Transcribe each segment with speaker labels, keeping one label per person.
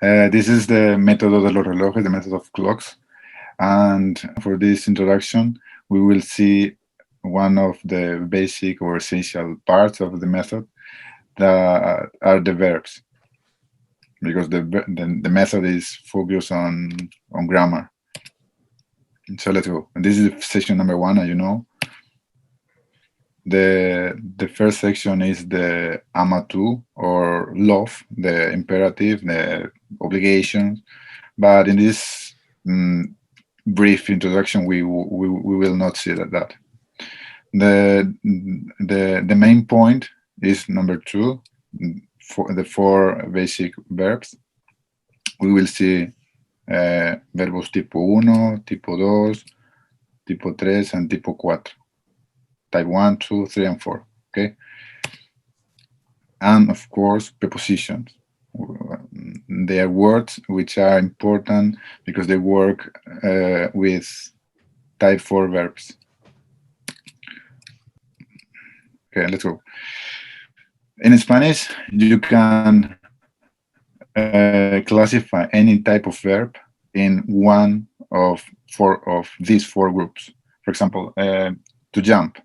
Speaker 1: This is the Método de los Relojes, the method of clocks. And for this introduction, we will see one of the basic or essential parts of the method that are the verbs, because the method is focused on grammar. So let's go. And this is section number 1, as you know. The first section is the amatu or love, the imperative, the obligations. But in this brief introduction, we will not see that. The main point is number 2, for the 4 basic verbs. We will see verbos tipo 1, tipo 2, tipo 3, and tipo 4. Type 1, 2, 3, and 4. Okay. And of course, prepositions. They are words which are important because they work with type 4 verbs. Okay, let's go. In Spanish, you can classify any type of verb in one of these 4 groups. For example, to jump,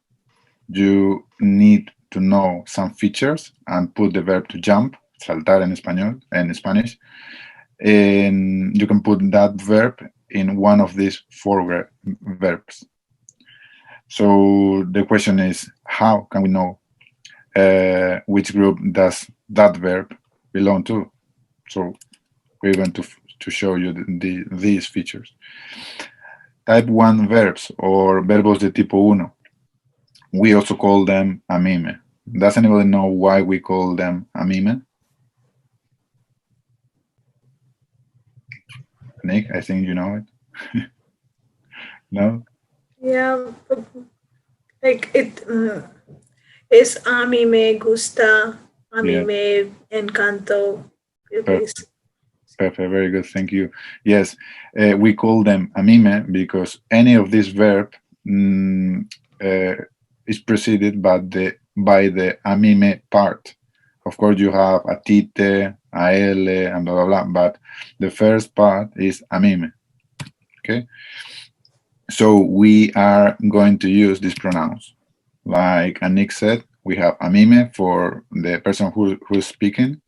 Speaker 1: you need to know some features and put the verb to jump, saltar en español, en Spanish, and you can put that verb in one of these 4 verbs. So the question is, how can we know which group does that verb belong to? So we're going to show you these features. Type 1 verbs, or verbos de tipo 1. We also call them a mime. Does anybody know why we call them a mime? Nick, I think you know it. No?
Speaker 2: Yeah, like it is a mí me gusta, a mí
Speaker 1: Yeah.
Speaker 2: me encanto.
Speaker 1: Perfect. Perfect. Very good. Thank you. Yes, we call them a mime because any of this verb is preceded by the a mime part. Of course, you have a tite, a l, and blah, blah, blah, but the first part is a mime. Okay? So we are going to use these pronouns. Like Nick said, we have a mime for the person who's speaking,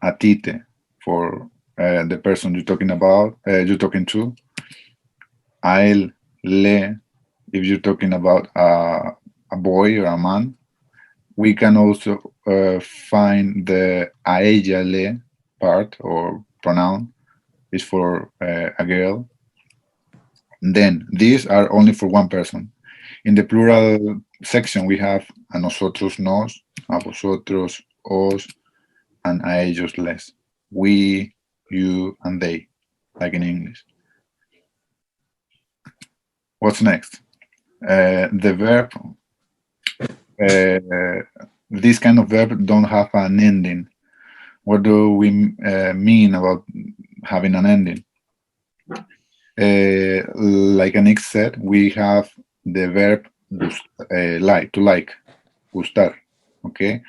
Speaker 1: a tite for the person you're talking about, you're talking to, a él, le, if you're talking about a boy or a man. We can also find the a ella, le part or pronoun is for a girl. Then these are only for one person. In the plural section, we have a nosotros, nos, a vosotros, os, and a ellos, les. We, you, and they, like in English. What's next? The verb. This kind of verb don't have an ending. What do we mean about having an ending? Like Anik said, we have the verb like, to like, gustar. Okay,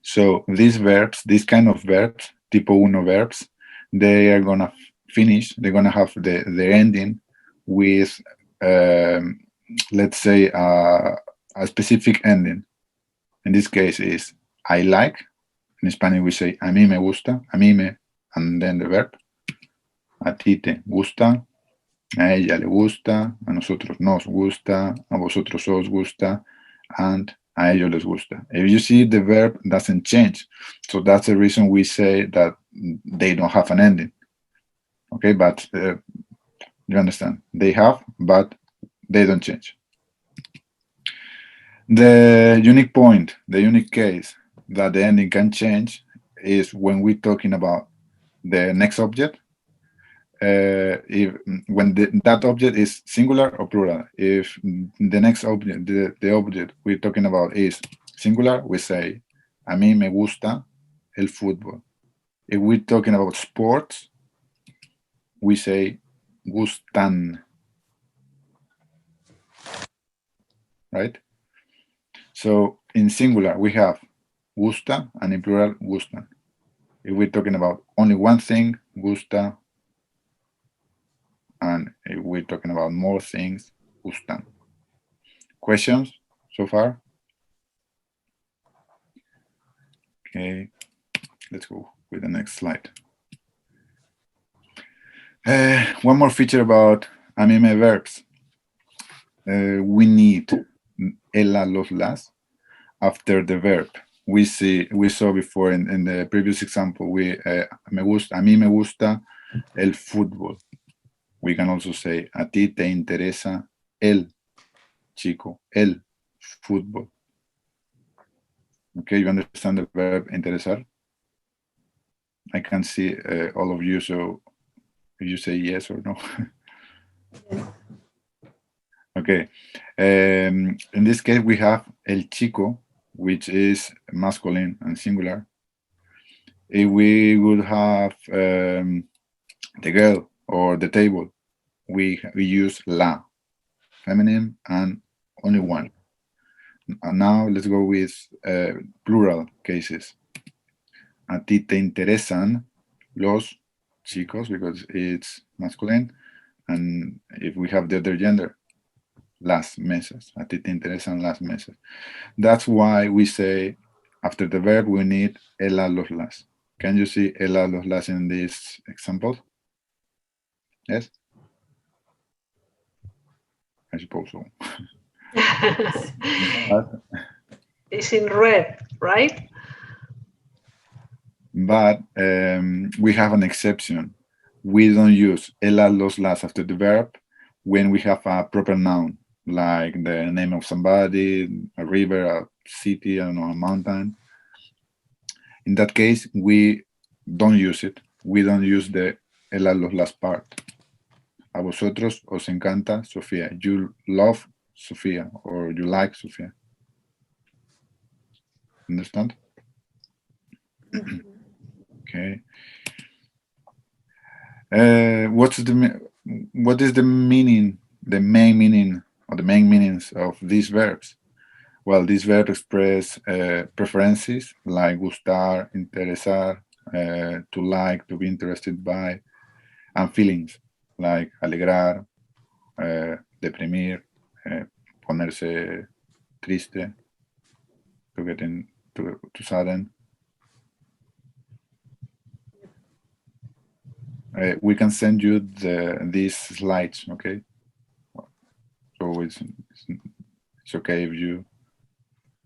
Speaker 1: so these verbs, these kind of verbs, tipo uno verbs, they are gonna finish. They're gonna have the ending with, let's say, a specific ending. In this case, is I like. In Spanish, we say a mí me gusta, a mí me, and then the verb. A ti te gusta, a ella le gusta, a nosotros nos gusta, a vosotros os gusta, and a ellos les gusta. If you see, the verb doesn't change. So that's the reason we say that they don't have an ending. Okay, but you understand? They have, but they don't change. The unique point, the unique case that the ending can change is when we're talking about the next object. If when that object is singular or plural. If the next object, the object we're talking about is singular, we say a mí me gusta el fútbol. If we're talking about sports, we say gustan. Right? So in singular we have gusta, and in plural gustan. If we're talking about only one thing, gusta. And if we're talking about more things, gustan. Questions so far? Okay, let's go with the next slide. One more feature about anime verbs. We need ella, los, las after the verb. We saw before in the previous example. A mí me gusta el fútbol. We can also say a ti te interesa el chico, el fútbol. Okay, you understand the verb interesar? I can see all of you, so you say yes or no.
Speaker 2: Yes.
Speaker 1: Okay. In this case, we have el chico, which is masculine and singular. If we would have the girl or the table, we use la, feminine, and only one. And now let's go with plural cases. A ti te interesan los chicos, because it's masculine. And if we have the other gender, las mesas. A ti te interesan las mesas. That's why we say after the verb we need ela, los, las. Can you see ela, los, las in this example? Yes? I suppose so.
Speaker 3: It's in red, right?
Speaker 1: But we have an exception. We don't use ela, los, las after the verb when we have a proper noun, like the name of somebody, a river, a city, I don't know, a mountain. In that case, we don't use it. We don't use the ela, los, las part. A vosotros os encanta Sofía. You love Sofía, or you like Sofía. Understand? Okay. What is the meaning, the main meaning, or the main meanings of these verbs? Well, these verbs express preferences like gustar, interesar, to like, to be interested by, and feelings like alegrar, deprimir, ponerse triste, to get to sadden. We can send you these slides, okay? So it's okay if you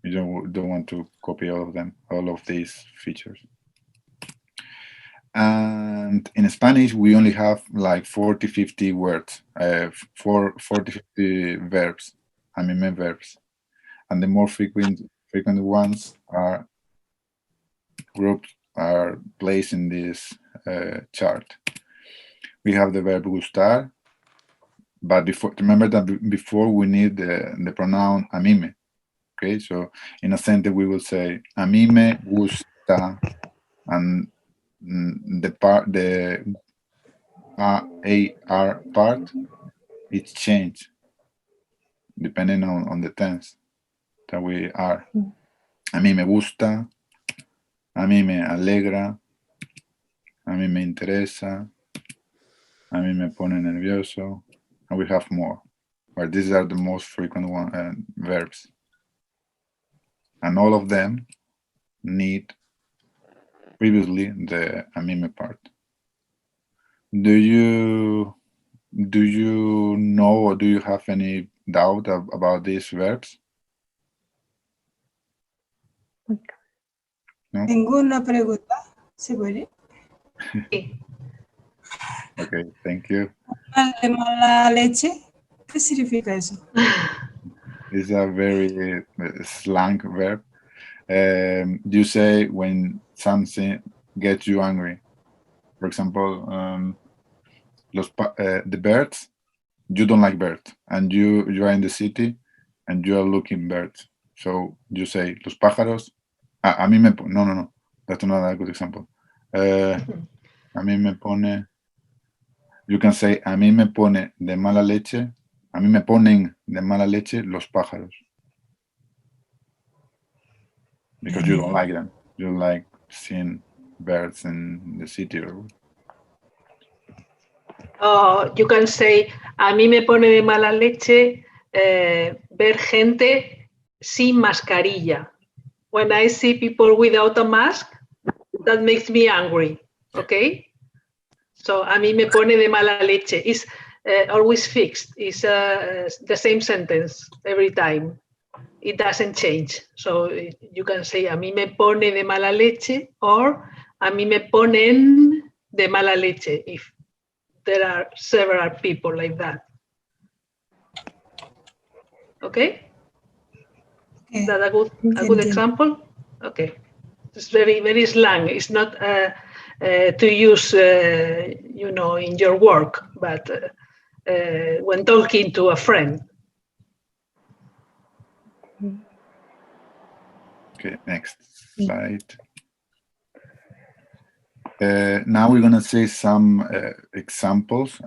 Speaker 1: don't want to copy all of them, all of these features. And in Spanish, we only have like 40, 50 words, 40, 50 verbs, anime verbs. And the more frequent ones are grouped, are placed in this chart. We have the verb gustar, but remember that before we need the pronoun a mí me. Okay, so in a sentence we will say a mí me gusta, and the AR part, it's changed depending on the tense that we are. A mí me gusta, a mí me alegra, a mí me interesa, a mí me pone nervioso, and we have more. But these are the most frequent verbs. And all of them need previously the a mí me part. Do you know, or do you have any doubt about these verbs? No?
Speaker 4: Tengo una pregunta, ¿se puede?
Speaker 3: Sí.
Speaker 1: Okay, thank you.
Speaker 4: ¿De mala leche? ¿Qué significa eso?
Speaker 1: It's a very slang verb. You say when something gets you angry. For example, the birds, you don't like birds, and you are in the city and you are looking birds. So you say, los pájaros, a mí me pone, no, that's not a good example. A mí me pone, you can say, a mí me pone de mala leche, a mí me ponen de mala leche los pájaros. Because you don't like them. You like seeing birds in the city.
Speaker 3: You can say, a mí me pone de mala leche ver gente sin mascarilla. When I see people without a mask, that makes me angry, okay? So, a mí me pone de mala leche. It's always fixed. It's the same sentence every time. It doesn't change. So, you can say, a mí me pone de mala leche, or a mí me ponen de mala leche, if there are several people like that. Okay? Is that a good example? Okay. It's very, very slang. It's not to use, you know, in your work, but when talking to a friend.
Speaker 1: Okay, next slide. Now we're gonna say some examples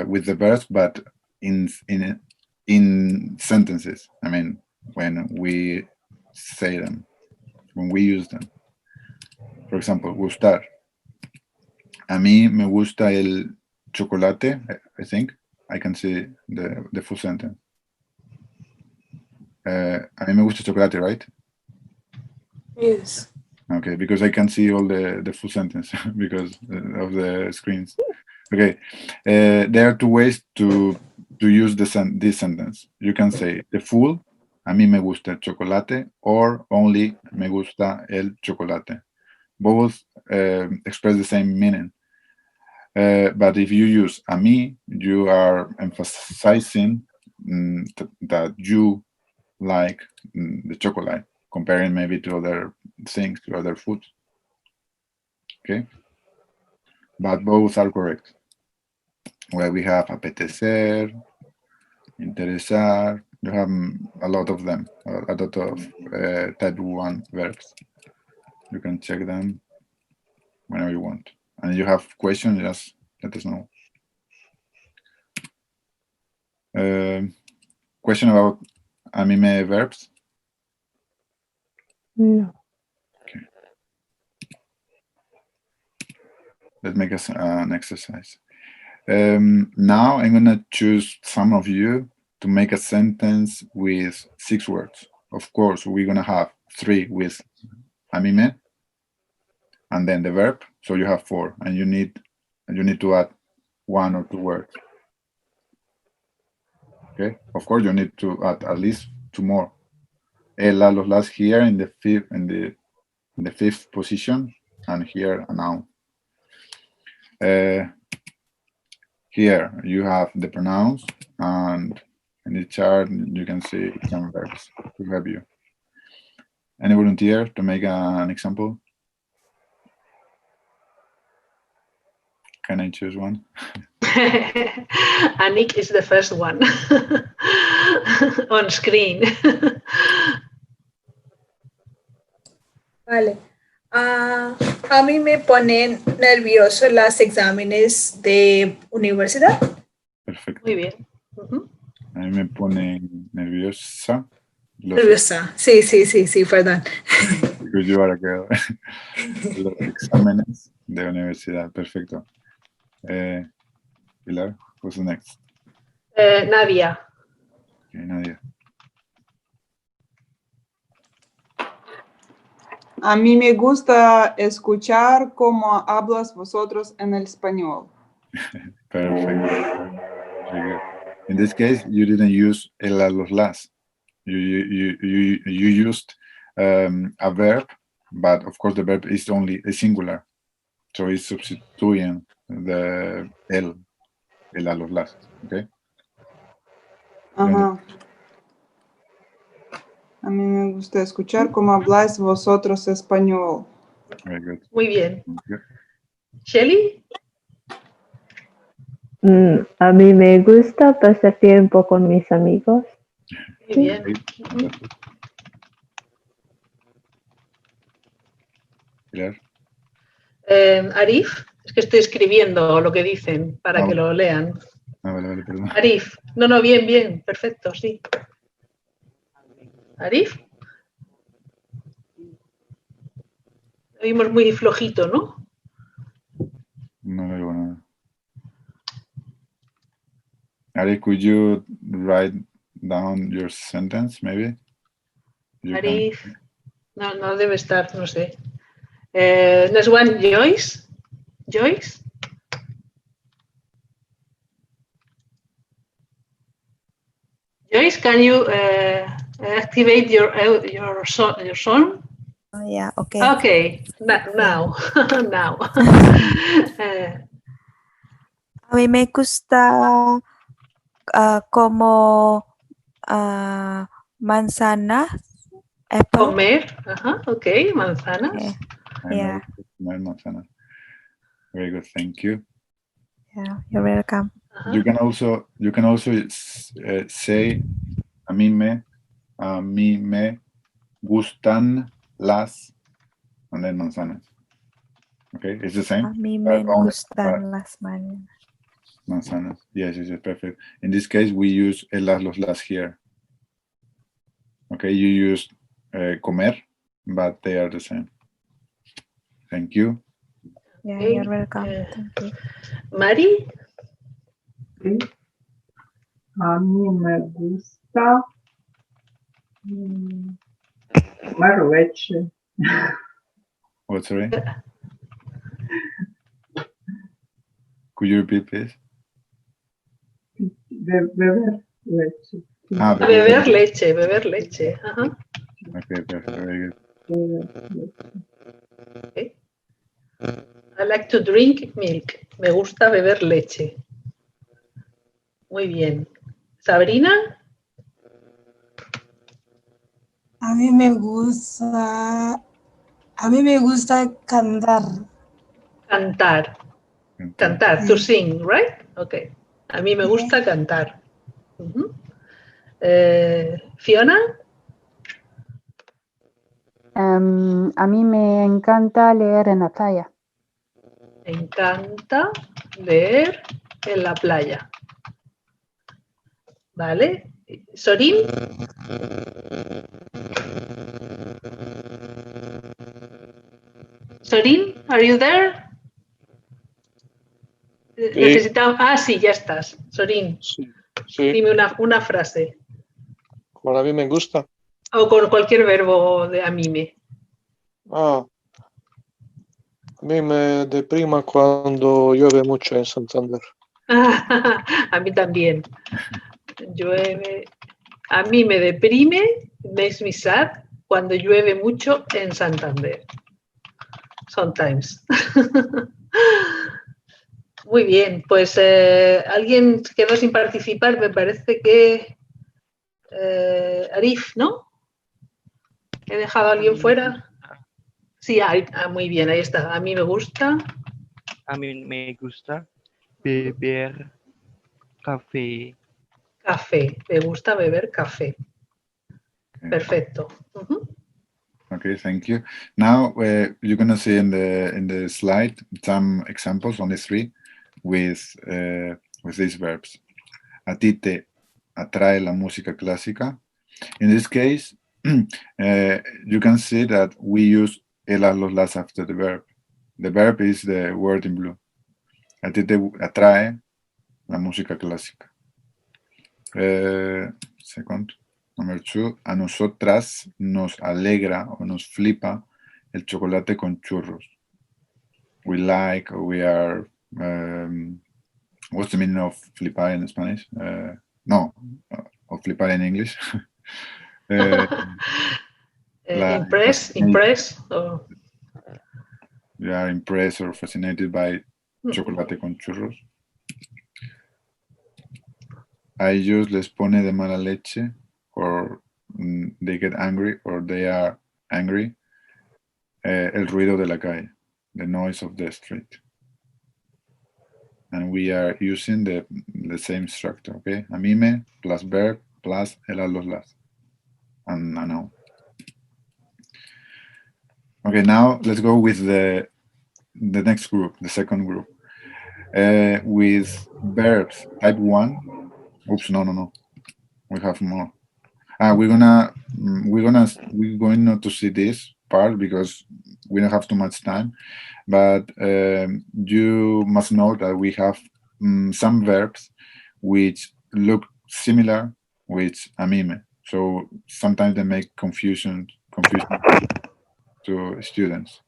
Speaker 1: with the verbs, but in sentences. I mean, when we say them, when we use them. For example, gustar. A mí me gusta el chocolate. I think I can see the full sentence. A mí me gusta el chocolate, right?
Speaker 2: Yes.
Speaker 1: Okay, because I can see all the full sentence because of the screens. Okay, there are two ways to use this sentence. You can say the full, a mí me gusta el chocolate, or only me gusta el chocolate. Both express the same meaning. But if you use a mí, you are emphasizing that you like the chocolate, comparing maybe to other things, to other foods. Okay? But both are correct. Where we have apetecer, interesar, you have a lot of them, a lot of type 1 verbs. You can check them whenever you want. And you have questions, just let us know. Question about a mí me verbs?
Speaker 5: No.
Speaker 1: Okay. Let's make an exercise. Now I'm gonna choose some of you to make a sentence with 6 words. Of course, we're gonna have 3 with a mí me, and then the verb. So you have 4, and you need to add 1 or 2 words. Okay. Of course, you need to add at least 2 more. El, la, los, las here in the fifth position, and here a noun. Here you have the pronouns, and in the chart you can see some verbs to help you. Any volunteer to make an example? Can I choose one?
Speaker 3: Anik is the first one on screen.
Speaker 2: Vale. A mí me ponen nervioso los exámenes de universidad.
Speaker 1: Perfecto.
Speaker 3: Muy bien.
Speaker 1: A mí me ponen nerviosa.
Speaker 2: Nerviosa. Sí, perdón.
Speaker 1: Because you are a los exámenes de universidad. Perfecto. Pilar, who's next?
Speaker 3: Nadia.
Speaker 1: Okay, Nadia.
Speaker 4: A mí me gusta escuchar cómo hablas vosotros en el español.
Speaker 1: Perfect. Very good. In this case, you didn't use el, la, los, las. You used a verb, but of course the verb is only a singular. So it's substituting the el, la, los, las. Okay?
Speaker 4: Ajá. A mí me gusta escuchar cómo habláis vosotros español.
Speaker 1: Very good.
Speaker 3: Muy bien.
Speaker 1: Okay.
Speaker 3: Shelly.
Speaker 5: A mí me gusta pasar tiempo con mis amigos.
Speaker 3: Muy bien.
Speaker 1: Pilar.
Speaker 3: Arif, es que estoy escribiendo lo que dicen para que lo lean.
Speaker 1: Vale, perdón.
Speaker 3: Arif, no, bien, perfecto, sí. Arif. Oímos muy flojito, ¿no?
Speaker 1: No oigo nada. Ari, could you write down your sentence, maybe? You can-
Speaker 3: Arif. No, no debe estar, no sé. Next one, Joyce. Joyce. Joyce, can you activate your song?
Speaker 6: Oh, yeah, okay.
Speaker 3: Okay, now. Now.
Speaker 6: A mí me gusta como manzanas, apple.
Speaker 3: Comer. Ajá, ok, manzanas.
Speaker 6: Yeah.
Speaker 1: I know
Speaker 6: Yeah.
Speaker 1: my manzana. Very good, thank you.
Speaker 6: Yeah, you're welcome.
Speaker 3: Ajá.
Speaker 1: You can also say a mí me gustan las, and then manzanas. Okay, it's the same.
Speaker 6: A mí me
Speaker 1: But only
Speaker 6: gustan las mañanas.
Speaker 1: manzanas. Yes, perfect. In this case, we use el las, los las here. Okay, you use comer, but they are the same. Thank you.
Speaker 6: Yeah,
Speaker 3: Okay,
Speaker 6: you're welcome. Thank you.
Speaker 3: Mari.
Speaker 4: Sí. A mí me gusta comer leche.
Speaker 1: What, sorry? Could you repeat, please?
Speaker 4: Beber leche.
Speaker 1: Ah,
Speaker 3: Beber leche, beber leche. Ajá.
Speaker 1: Okay, perfect. Very good.
Speaker 4: Beber leche.
Speaker 3: Okay. I like to drink milk. Me gusta beber leche. Muy bien. Sabrina.
Speaker 7: A mí me gusta cantar.
Speaker 3: Cantar. Cantar, to sing, right? Okay. A mí me gusta cantar. Ujú. Fiona.
Speaker 8: A mí me encanta leer en la playa.
Speaker 3: Me encanta leer en la playa. ¿Vale? Sorin. Sorin, are you there? Necesitamos. Ah, sí, ya estás. Sorin,
Speaker 9: Sí, sí.
Speaker 3: dime una frase.
Speaker 9: Bueno, a mí me gusta.
Speaker 3: O con cualquier verbo de amime.
Speaker 9: A mí me deprima cuando llueve mucho en Santander.
Speaker 3: A mí también. Llueve. A mí me deprime, makes me sad, cuando llueve mucho en Santander. Sometimes. Muy bien, pues alguien quedó sin participar, me parece que Arif, ¿no? ¿He dejado a alguien fuera? Sí, Arif. Muy bien, ahí está. A mí me gusta.
Speaker 10: A mí me gusta beber café.
Speaker 3: Café. Me gusta beber café. Perfecto.
Speaker 1: Okay, thank you. Now you're gonna see in the slide some examples, only 3, with these verbs. A ti te atrae la música clásica. In this case, you can see that we use el los las after the verb. The verb is the word in blue. A ti te atrae la música clásica. Second. Number 2, a nosotras nos alegra o nos flipa el chocolate con churros. We like, or we are, what's the meaning of flipar in Spanish? No, of flipar in English.
Speaker 3: Impress. Or...
Speaker 1: We are impressed or fascinated by chocolate con churros. A ellos les pone de mala leche, or they get angry, or they are angry, el ruido de la calle, the noise of the street. And we are using the same structure, okay? A mime plus verb plus el a los las. And a noun. Okay, now let's go with the next group, the second group. With verbs type 1. Oops, no. We have more. We're going not to see this part because we don't have too much time, but you must know that we have some verbs which look similar with amime. So sometimes they make confusion to students.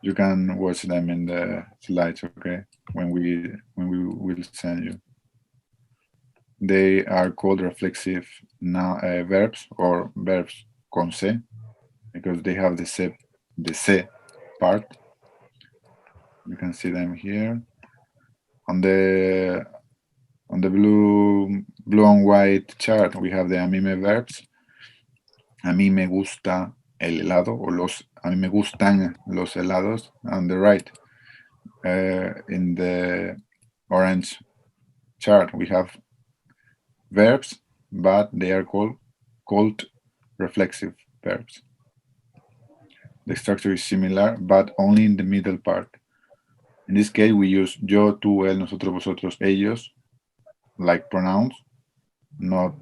Speaker 1: You can watch them in the slides, okay? When we will send you. They are called reflexive verbs or verbs con se, because they have the se part. You can see them here on the blue and white chart. We have the amime verbs. A mí me gusta el helado, o a mí me gustan los helados. On the right, in the orange chart, we have verbs, but they are called reflexive verbs. The structure is similar, but only in the middle part. In this case, we use yo, tú, él, nosotros, vosotros, ellos, like pronouns, not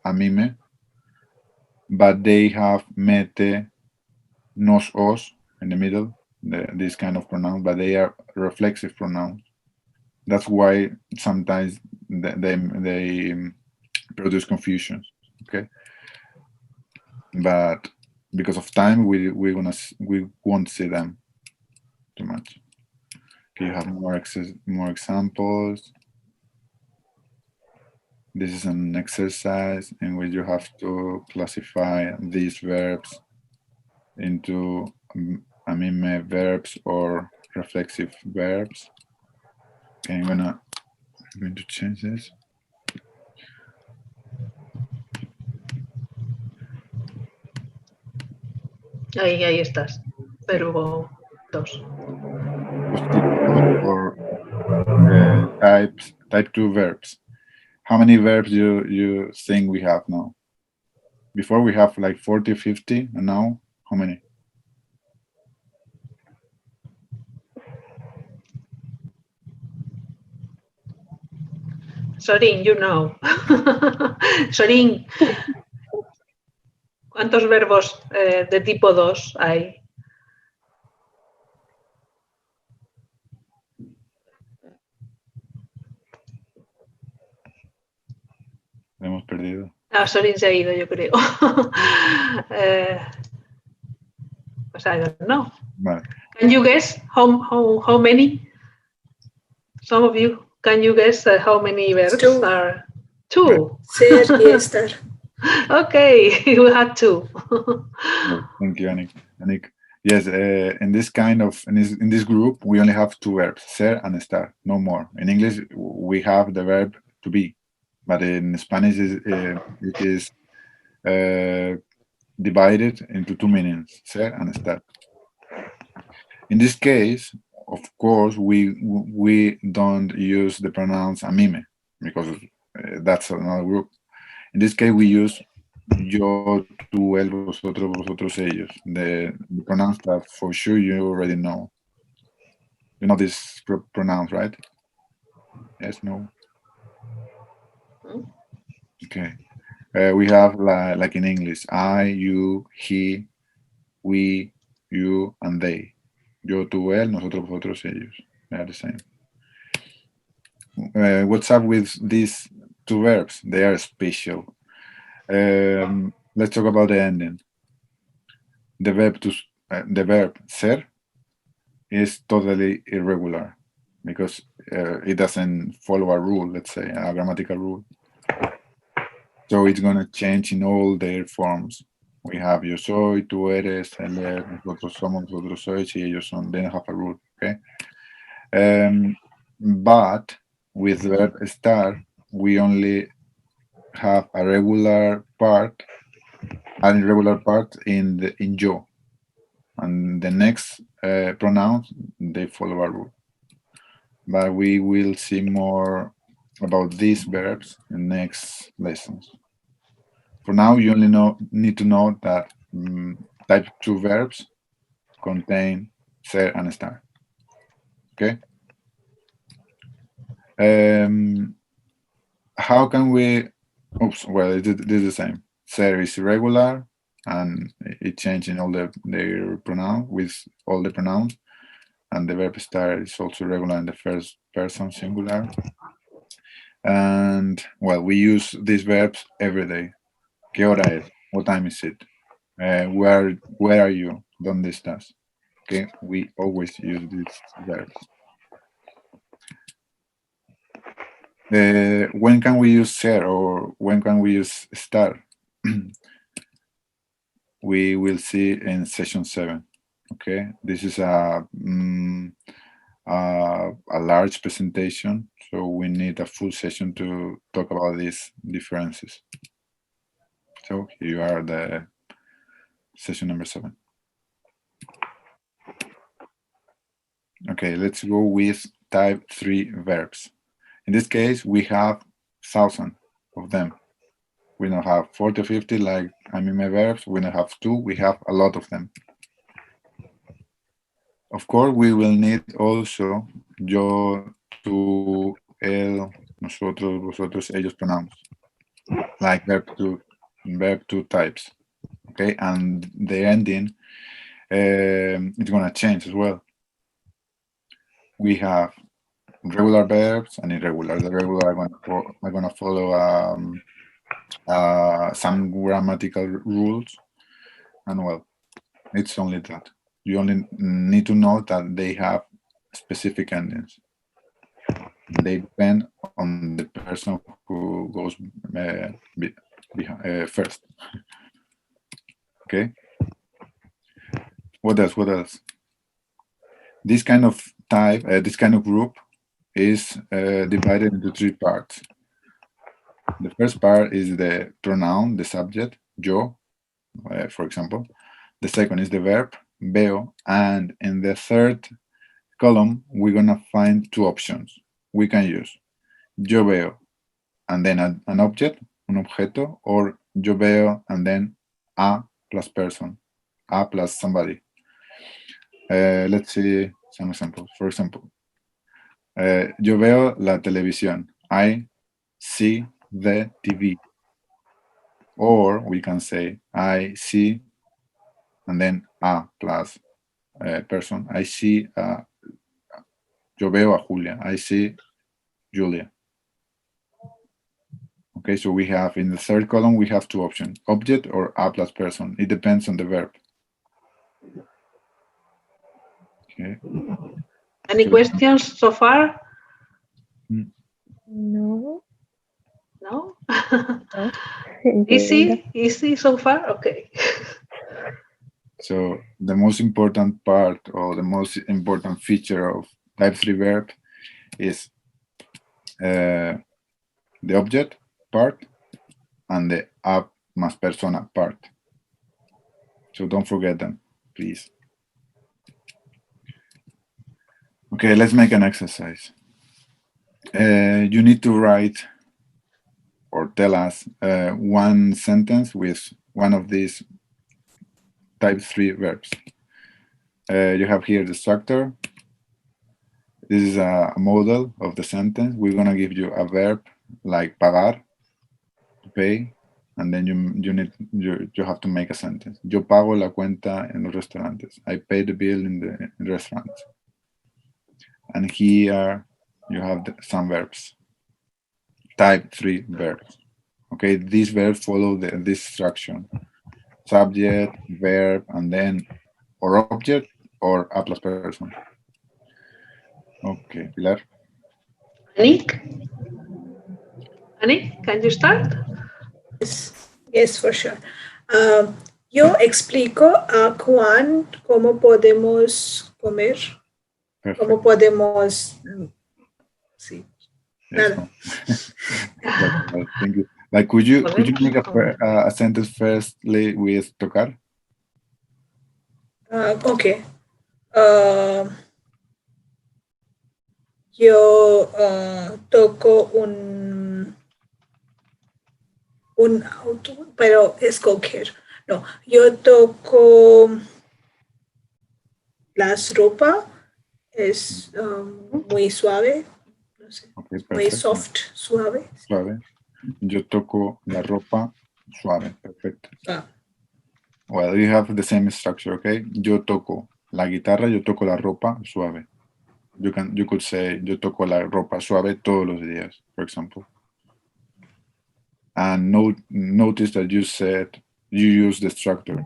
Speaker 1: amime, but they have mete, nos, os in the middle, this kind of pronoun, but they are reflexive pronouns. That's why sometimes they produce confusion. Okay, but because of time, we won't see them too much. Okay, you have more examples. This is an exercise in which you have to classify these verbs into amime verbs or reflexive verbs. Okay, I'm going to change this.
Speaker 3: Ahí estás. Verbo 2.
Speaker 1: Or type 2 verbs. How many verbs you think we have now? Before we have like 40, 50, and now how many?
Speaker 3: Sorin, you know. Sorin, ¿cuántos verbos de tipo 2 hay?
Speaker 1: Lo hemos perdido.
Speaker 3: Sorin se ha ido, yo creo. Pues I don't know.
Speaker 1: Vale.
Speaker 3: Can you guess how many? Some of you, can you guess how many verbs
Speaker 2: Two.
Speaker 3: are? 2.
Speaker 2: Ser y estar.
Speaker 3: Okay, we had 2.
Speaker 1: Thank you, Anik. Yes, in this group, we only have 2 verbs, ser and estar, no more. In English, we have the verb to be, but in Spanish, it is divided into 2 meanings, ser and estar. In this case, of course, we don't use the pronouns amime, because that's another group. In this case, we use yo, tú, él, vosotros, vosotros, ellos. The pronouns that for sure you already know. You know these pronouns, right? Yes, no? Okay. We have like in English, I, you, he, we, you, and they. Yo, tú, él, nosotros, vosotros, ellos. They are the same. What's up with these 2 verbs? They are special. Let's talk about the ending. The verb ser is totally irregular because it doesn't follow a rule, let's say, a grammatical rule. So it's going to change in all their forms. We have yo soy, tú eres, él es, nosotros somos, vosotros sois, y ellos son. They don't have a rule, okay? But with the verb estar, we only have a regular part, an irregular part in yo, and the next pronouns they follow a rule. But we will see more about these verbs in next lessons. For now, you only need to know that type 2 verbs contain ser and estar. Okay. How can we? Oops. Well, it is the same. Ser is irregular, and it changing all their pronoun with all the pronouns. And the verb start is also regular in the first person singular. And well, we use these verbs every day. ¿Qué hora es? What time is it? Where are you? ¿Dónde estás? Okay, we always use these verbs. When can we use ser or when can we use estar? We will see in session 7. Okay, this is a large presentation, so we need a full session to talk about these differences. So here you are, the session number 7. Okay, let's go with type 3 verbs. In this case, we have 1,000 of them. We don't have 40 or 50 like anime verbs. We don't have 2. We have a lot of them. Of course, we will need also yo, tú, él, nosotros, vosotros, ellos pronouns, like verb to types. Okay, and the ending it's gonna change as well. We have regular verbs and irregular. The regular are gonna follow some grammatical rules, and well, it's only that. You only need to know that they have specific endings. They depend on the person who goes first. Okay. What else? This kind of type, this kind of group is divided into 3 parts. The first part is the pronoun, the subject, yo, for example. The second is the verb, veo, and in the third column, we're gonna find 2 options. We can use yo veo, and then an object, un objeto, or yo veo, and then a plus person, a plus somebody. Let's see some examples. For example, yo veo la televisión. I see the TV. Or we can say I see, and then a plus person. I see, yo veo a Julia. I see Julia. Okay, so we have in the third column, we have 2 options, object or a plus person. It depends on the verb. Okay.
Speaker 3: Any questions so far?
Speaker 5: No.
Speaker 3: No?
Speaker 5: No.
Speaker 3: Easy so far? Okay.
Speaker 1: So the most important part or the most important feature of type 3 verb is the object part and the a más persona part. So don't forget them, please. Okay, let's make an exercise. You need to write or tell us one sentence with one of these type 3 verbs. You have here the structure. This is a model of the sentence. We're gonna give you a verb like pagar, to pay, and then you have to make a sentence. Yo pago la cuenta en los restaurantes. I pay the bill in the restaurants. And here you have some verbs, type 3 verbs. Okay, these verbs follow this structure: subject, verb, and then or object or a plus person. Okay, Pilar.
Speaker 3: Anik, can you start?
Speaker 2: Yes, for sure. Yo explico a Juan cómo podemos comer.
Speaker 1: Perfect.
Speaker 2: ¿Cómo podemos? Sí.
Speaker 1: Yes,
Speaker 2: Nada.
Speaker 1: no. Thank you. Like, could you make a sentence firstly with tocar?
Speaker 2: Okay. Yo toco un auto, pero es coger. No, yo toco las ropa, es muy suave, no sé,
Speaker 1: Okay,
Speaker 2: muy
Speaker 1: perfect.
Speaker 2: soft, suave.
Speaker 1: Suave. Yo toco la ropa suave. Perfecto. Well, we have the same structure, okay? Yo toco la guitarra, yo toco la ropa suave. You could say, yo toco la ropa suave todos los días, for example. And notice that you said you use the structure.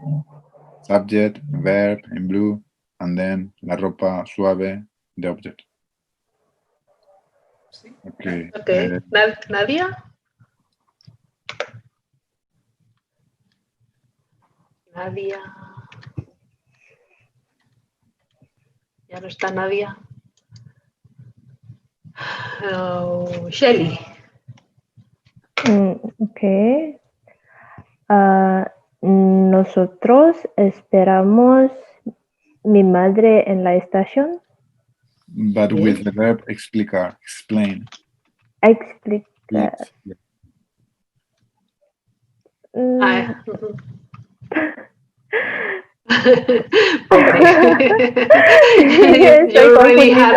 Speaker 1: Subject, verb in blue, and then la ropa suave, the object. Okay.
Speaker 3: Okay. Nadia? Nadia. Ya no está Nadia. Shelly.
Speaker 5: Okay. Nosotros esperamos mi madre en la estación.
Speaker 1: But with the verb explicar, explain.
Speaker 5: Explicar.
Speaker 3: Pobre. You already had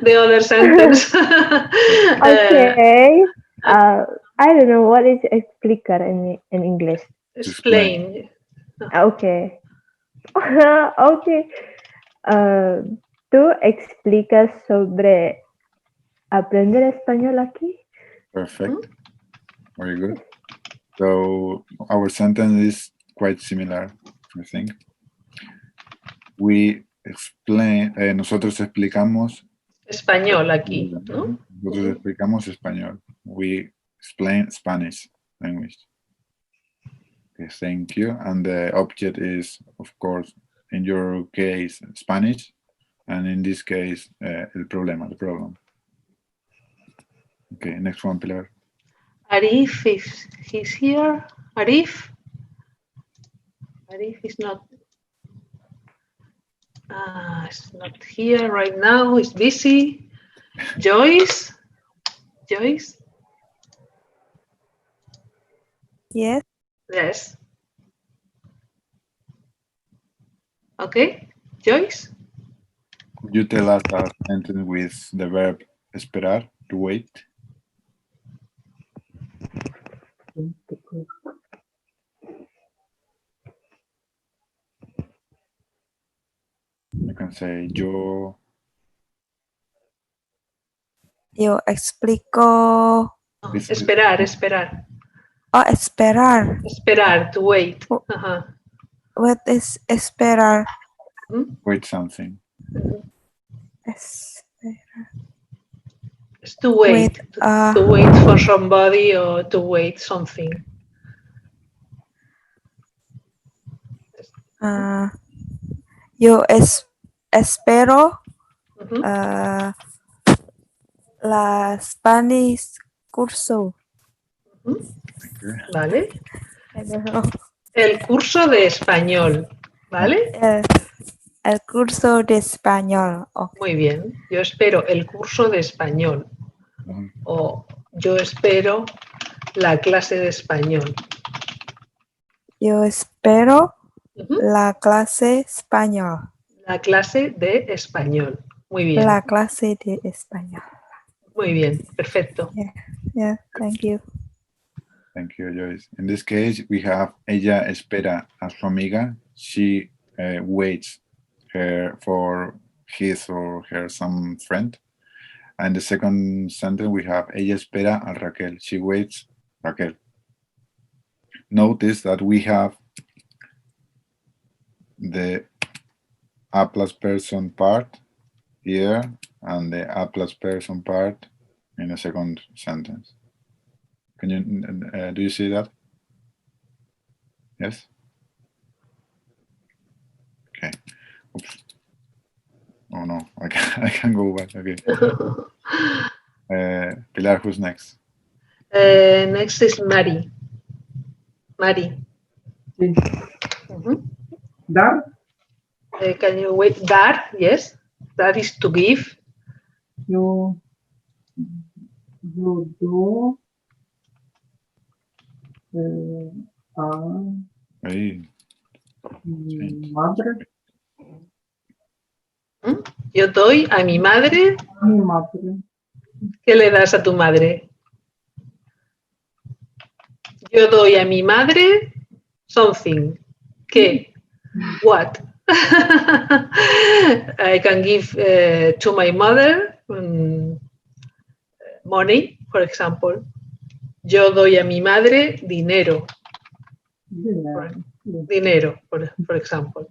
Speaker 3: the other sentence.
Speaker 5: Okay. I don't know what is explicar in English.
Speaker 3: Explain.
Speaker 5: Okay. Okay. ¿Tú explicas sobre aprender español aquí?
Speaker 1: Perfect. Very good. So our sentence is quite similar, I think. We explain, nosotros explicamos
Speaker 3: Español aquí, ¿no?
Speaker 1: Nosotros explicamos español. We explain Spanish language. Okay, thank you. And the object is, of course, in your case, Spanish, and in this case, el problema, the problem. Okay, next one, Pilar.
Speaker 3: Arif, if he's here. Arif? Arif is not. It's not here right now. He's busy. Joyce? Joyce?
Speaker 6: Yes.
Speaker 3: Yes. Okay. Joyce?
Speaker 1: Could you tell us a sentence with the verb esperar, to wait? You can say yo
Speaker 6: explico.
Speaker 3: Esperar, esperar.
Speaker 6: Oh, esperar.
Speaker 3: Esperar, to wait. Uh-huh.
Speaker 6: What is esperar?
Speaker 1: wait something.
Speaker 3: It's to wait. To wait for somebody or to wait something.
Speaker 6: Yo espero la Spanish curso.
Speaker 3: Vale. El curso de español, ¿vale?
Speaker 6: El curso de español. Okay.
Speaker 3: Muy bien. Yo espero el curso de español. O yo espero la clase de español.
Speaker 6: Yo espero la clase español.
Speaker 3: La clase de español. Muy bien.
Speaker 6: La clase de español.
Speaker 3: Muy bien, perfecto.
Speaker 6: Yeah, thank you.
Speaker 1: Thank you, Joyce. In this case, we have ella espera a su amiga. She waits for his or her some friend. And the second sentence, we have ella espera a Raquel. She waits Raquel. Notice that we have the a plus person part here and the a plus person part in the second sentence. Can you do you see that? Yes. Okay. Oops. Oh no, I can go back. Okay. Pilar, who's next?
Speaker 3: Next is Mari. Mari.
Speaker 4: Sí. Dar.
Speaker 3: Can you wait? Dar, yes. That is to give.
Speaker 4: Yo do a madre.
Speaker 3: Yo doy a mi madre.
Speaker 4: A mi madre.
Speaker 3: ¿Qué le das a tu madre? Yo doy a mi madre something. ¿Qué? What? I can give to my mother money, for example. Yo doy a mi madre dinero. Dinero, por ejemplo.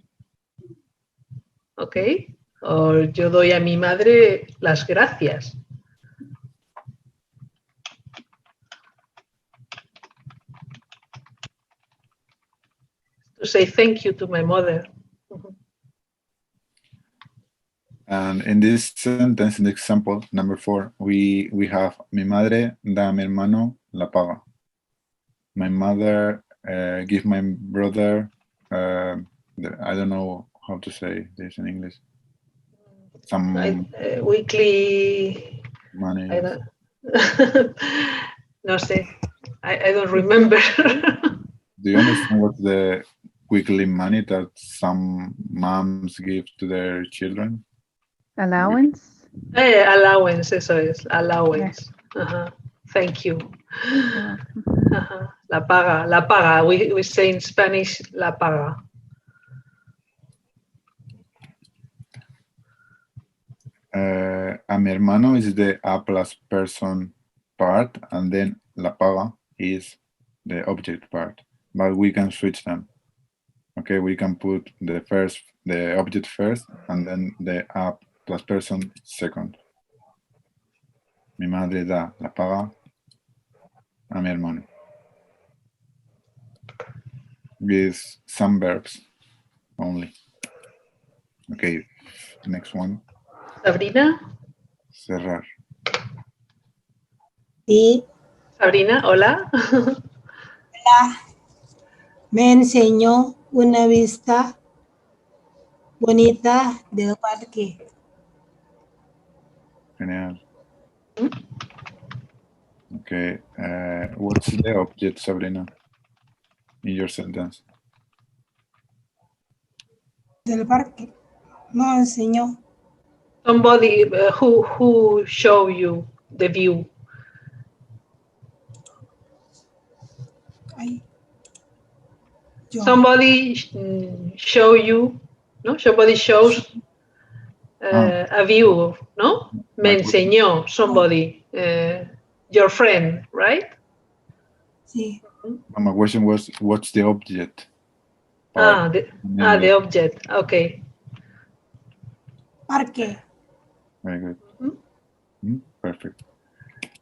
Speaker 3: ¿Ok? O yo doy a mi madre las gracias. To say thank you to my mother.
Speaker 1: And in this sentence, in the example number 4, we have mi madre da a mi hermano la paga. My mother give my brother, I don't know how to say this in English. Some
Speaker 3: Weekly
Speaker 1: money.
Speaker 3: I don't, no sé. I don't remember.
Speaker 1: Do you understand what the weekly money that some moms give to their children?
Speaker 8: Allowance?
Speaker 3: Allowance, eso es. Allowance. Thank you. La paga, la paga. We say in Spanish, la paga.
Speaker 1: A mi hermano is the a plus person part, and then la paga is the object part. But we can switch them. Okay, we can put the object first, and then the a plus person second. Mi madre da la paga a mi hermano. With some verbs only. Okay, next one.
Speaker 3: Sabrina.
Speaker 1: Cerrar.
Speaker 7: Sí.
Speaker 3: Sabrina, hola.
Speaker 7: Hola. Me enseñó una vista bonita del parque.
Speaker 1: Genial. Okay, what's the object, Sabrina, in your sentence?
Speaker 7: Del parque. No enseñó.
Speaker 3: Somebody who show you the view.
Speaker 7: Ay. Yo.
Speaker 3: Somebody show you, no? Somebody shows a view, no? Me enseñó somebody, your friend, right?
Speaker 7: Sí.
Speaker 1: My question was, what's the object?
Speaker 3: The object, okay.
Speaker 7: Parque.
Speaker 1: Very good. Perfect.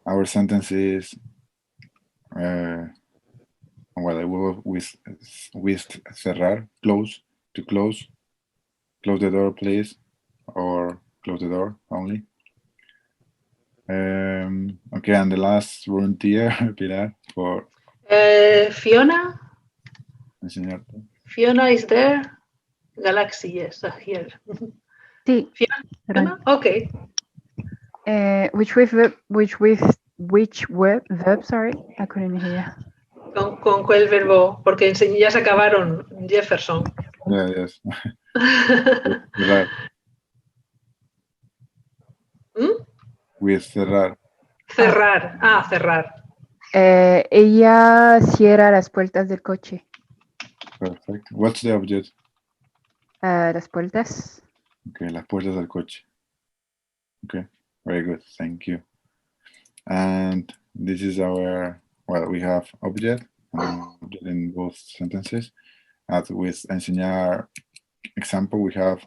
Speaker 1: Our sentence is, well, I will with cerrar, close, to close. Close the door, please, or close the door only. Okay, and the last volunteer, Pilar, for
Speaker 3: Fiona?
Speaker 1: enseñarte.
Speaker 3: Fiona is there? Galaxy, yes, here.
Speaker 8: Sí.
Speaker 3: Fiona? Okay.
Speaker 8: Which verb, sorry, I couldn't hear.
Speaker 3: ¿Con cuál verbo? Porque ya se acabaron, Jefferson.
Speaker 1: Yeah, yes. Cerrar. With cerrar.
Speaker 3: Cerrar. Cerrar.
Speaker 8: Ella cierra las puertas del coche.
Speaker 1: Perfect. What's the object?
Speaker 8: Las puertas.
Speaker 1: Okay, las puertas del coche. Okay, very good. Thank you. And this is our, well, we have object in both sentences. As with enseñar example, we have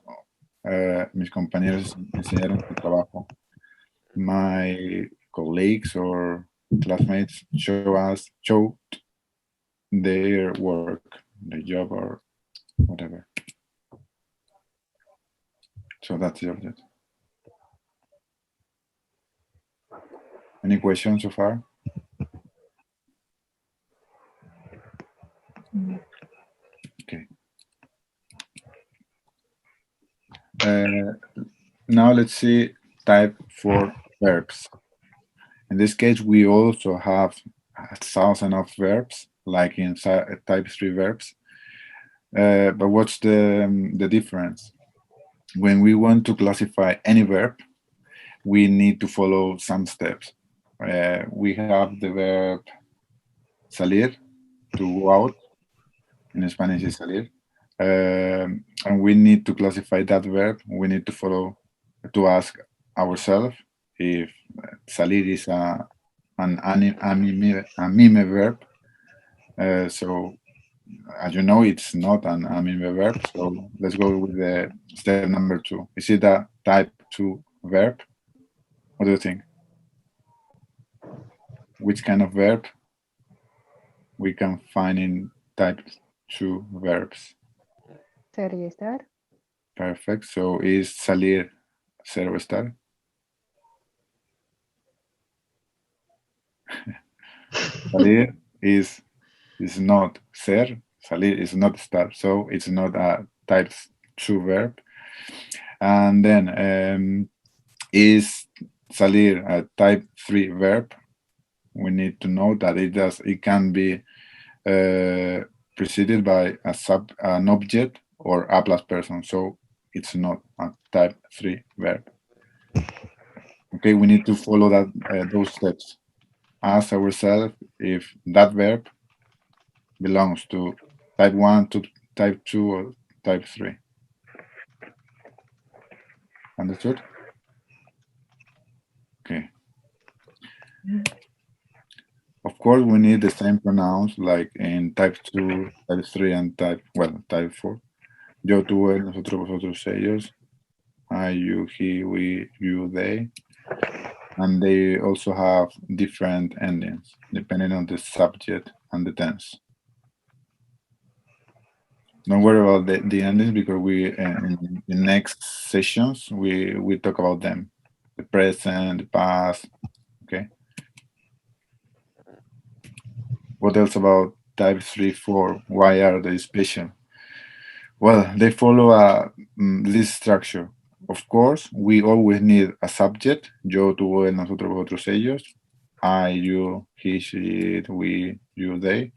Speaker 1: mis compañeros enseñaron su trabajo. My colleagues or classmates showed their work, their job or whatever. So that's the object. Any questions so far? Okay. Now let's see type 4 verbs. In this case, we also have 1,000 of verbs, like in type 3 verbs. But what's the difference? When we want to classify any verb, we need to follow some steps. We have the verb salir, to go out. In Spanish is salir. and we need to classify that verb. We need to ask ourselves if salir is an anime verb. So, as you know, it's not an anime verb. So let's go with the step number 2. Is it a type 2 verb? What do you think? Which kind of verb we can find in type 2 verbs?
Speaker 8: Ser y estar.
Speaker 1: Perfect. So is salir ser o estar? Salir is not ser. Salir is not estar. So it's not a type 2 verb. And then is salir a type 3 verb? We need to know that it can be preceded by an object or a plus person. So it's not a type 3 verb. Okay, we need to follow those steps. Ask ourselves if that verb belongs to type 1, to type 2, or type 3. Understood? Okay. Of course, we need the same pronouns like in type 2, type 3, and type 4. Yo, tú, él, nosotros, vosotros, ellos. I, you, he, we, you, they. And they also have different endings depending on the subject and the tense. Don't worry about the endings because in the next sessions we talk about them. The present, the past, okay? What else about type 3, 4? Why are they special? Well, they follow this structure. Of course, we always need a subject. Yo, tú, él, nosotros, vosotros, ellos. I, you, he, she, it, we, you, they.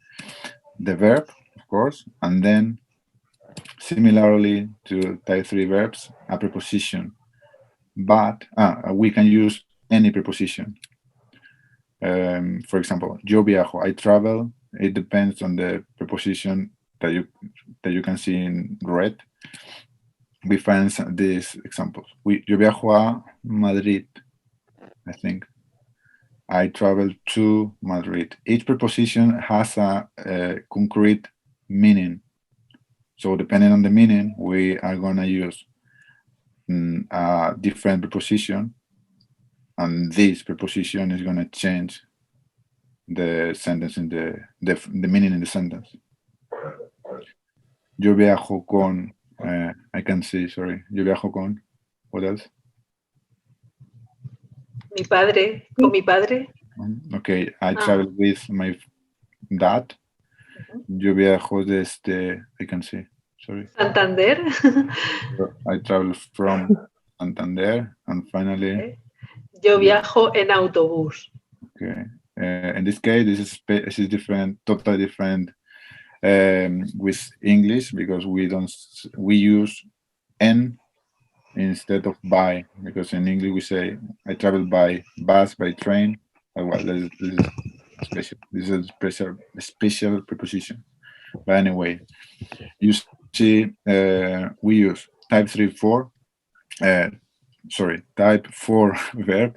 Speaker 1: The verb, of course. And then, similarly to type 3 verbs, a preposition. But we can use any preposition. For example, yo viajo, I travel. It depends on the preposition that you can see in red. We find these examples. Yo viajo a Madrid, I think. I travel to Madrid. Each preposition has a concrete meaning. So depending on the meaning, we are going to use a different preposition, and this preposition is going to change the sentence in the meaning in the sentence. Yo viajo con, I can see, sorry. Yo viajo con, what else?
Speaker 3: Mi padre, con mi padre.
Speaker 1: Okay, I travel with my dad. Yo viajo desde, I can see, sorry.
Speaker 3: Santander.
Speaker 1: I travel from Santander, and finally.
Speaker 3: Okay. Yo viajo en autobús.
Speaker 1: Okay. In this case, this is different, totally different with English because we use en instead of by, because in English we say I travel by bus, by train. Well, this is special. This is a special preposition. But anyway, you see, we use type 3, 4. Type 4 verb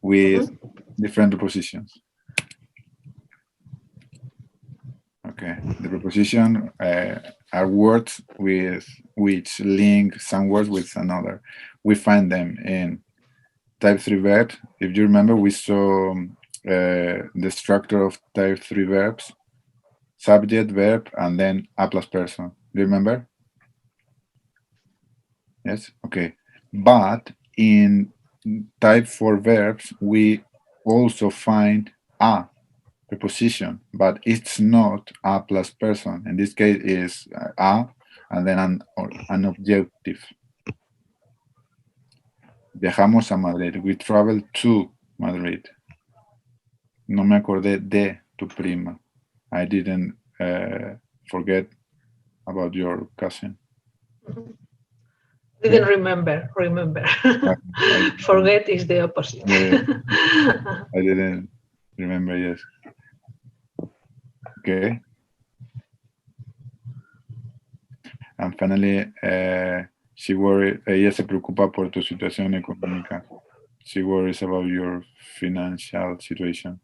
Speaker 1: with different prepositions. Okay, the preposition are words with which link some words with another. We find them in type 3 verbs. If you remember, we saw the structure of type 3 verbs: subject, verb, and then a plus person. Do you remember? Yes? Okay. But in type 4 verbs, we also find a preposition, but it's not a plus person. In this case, is a and then an objective. Viajamos a Madrid. We travel to Madrid. No me acordé de tu prima. I didn't forget about your cousin.
Speaker 3: Didn't remember. Forget is the opposite.
Speaker 1: I didn't remember, yes. Okay. And finally, ella se preocupa por tu situación económica. She worries about your financial situation.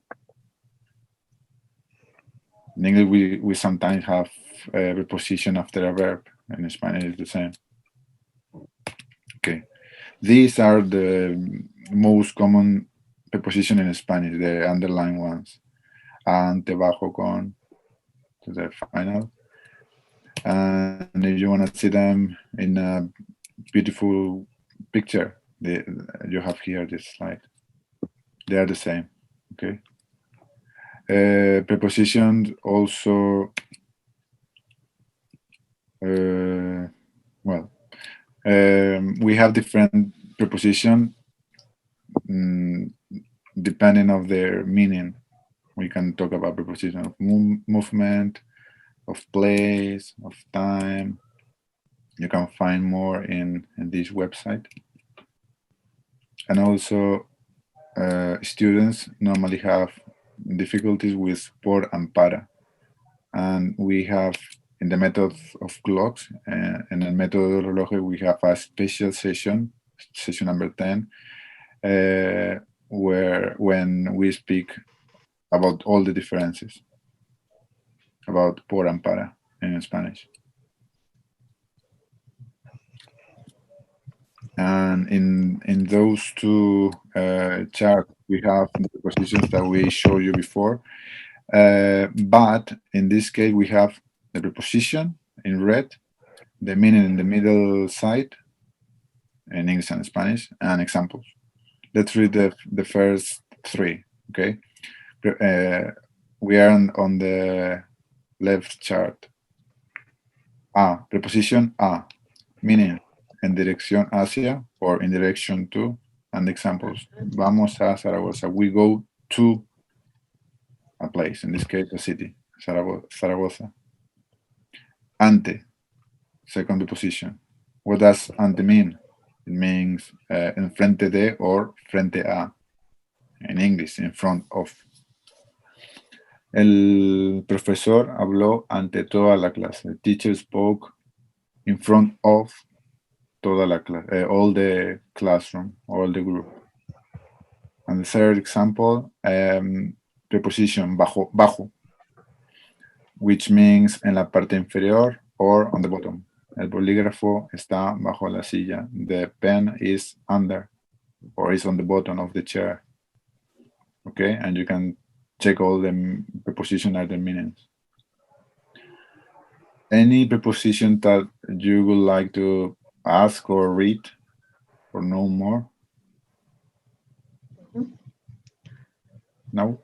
Speaker 1: In English, we sometimes have a preposition after a verb. In Spanish, it's the same. Okay. These are the most common prepositions in Spanish, the underlined ones. Ante, bajo, con, to the final. And if you want to see them in a beautiful picture, you have here this slide. They are the same, okay? Prepositions also, we have different prepositions depending of their meaning. We can talk about preposition of movement, of place, of time. You can find more in this website. And also, students normally have difficulties with por and para. And we have, in the method of clocks, in the Método Relojes, we have a special session number 10, when we speak about all the differences about por and para in Spanish. And in those two charts, we have the prepositions that we showed you before. But in this case, we have the preposition in red, the meaning in the middle side, in English and Spanish, and examples. Let's read the first three, okay? We are on the left chart. A, preposition a, meaning en dirección hacia or in direction to, and examples. Vamos a Zaragoza. We go to a place, in this case, a city, Zaragoza. Ante, second preposition. What does ante mean? It means en frente de or frente a. In English, in front of. El profesor habló ante toda la clase. The teacher spoke in front of toda la clase, all the classroom, all the group. And the third example, preposition bajo, which means en la parte inferior or on the bottom. El bolígrafo está bajo la silla. The pen is under or is on the bottom of the chair. Okay, and you can check all the preposition and the meanings. Any preposition that you would like to ask or read or know more? No?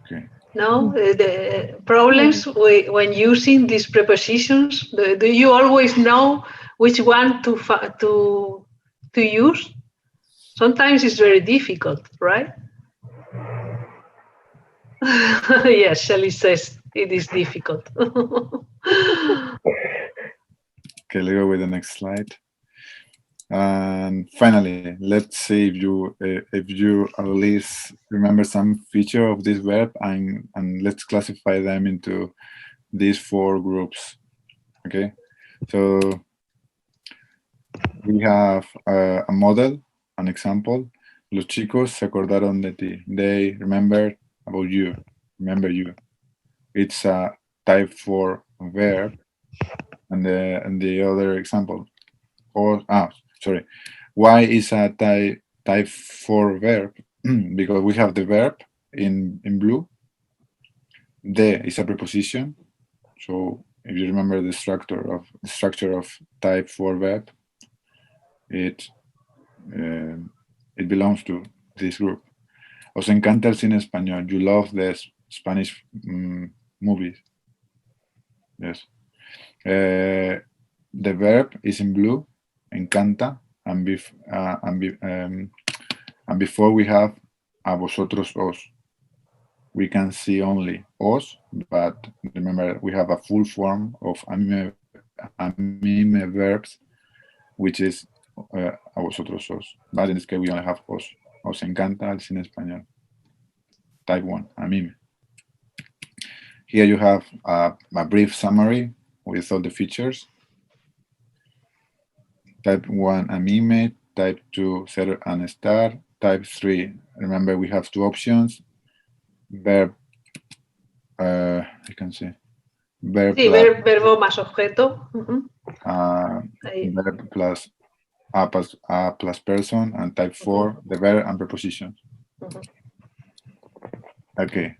Speaker 1: Okay.
Speaker 3: No, the problems when using these prepositions, do you always know which one to use? Sometimes it's very difficult, right? Yes, Shelley says it is difficult.
Speaker 1: Okay, let's go with the next slide. And finally, let's see if you at least remember some feature of this verb, and let's classify them into these 4 groups. Okay, so we have a model, an example. Los chicos se acordaron de ti. They remembered about you. Remember you. It's a type 4 verb. And the other example. Why is a type 4 verb? Because we have the verb in blue. De is a preposition. So if you remember the structure of type 4 verb, it belongs to this group. Os encanta el cine español. You love the Spanish movies. Yes. The verb is in blue, encanta, and before we have a vosotros os. We can see only os, but remember we have a full form of a mime verbs, which is a vosotros os. But in this case we only have os. Os encanta el cine español. Type 1, a mime. Here you have a brief summary with all the features. Type 1, anime. Type 2, ser and estar. Type 3, remember we have two options. Verb, I can say. Verb
Speaker 3: Sí,
Speaker 1: plus,
Speaker 3: verbo más objeto. Ahí.
Speaker 1: verb plus a plus person, and type 4, the verb and prepositions. Okay,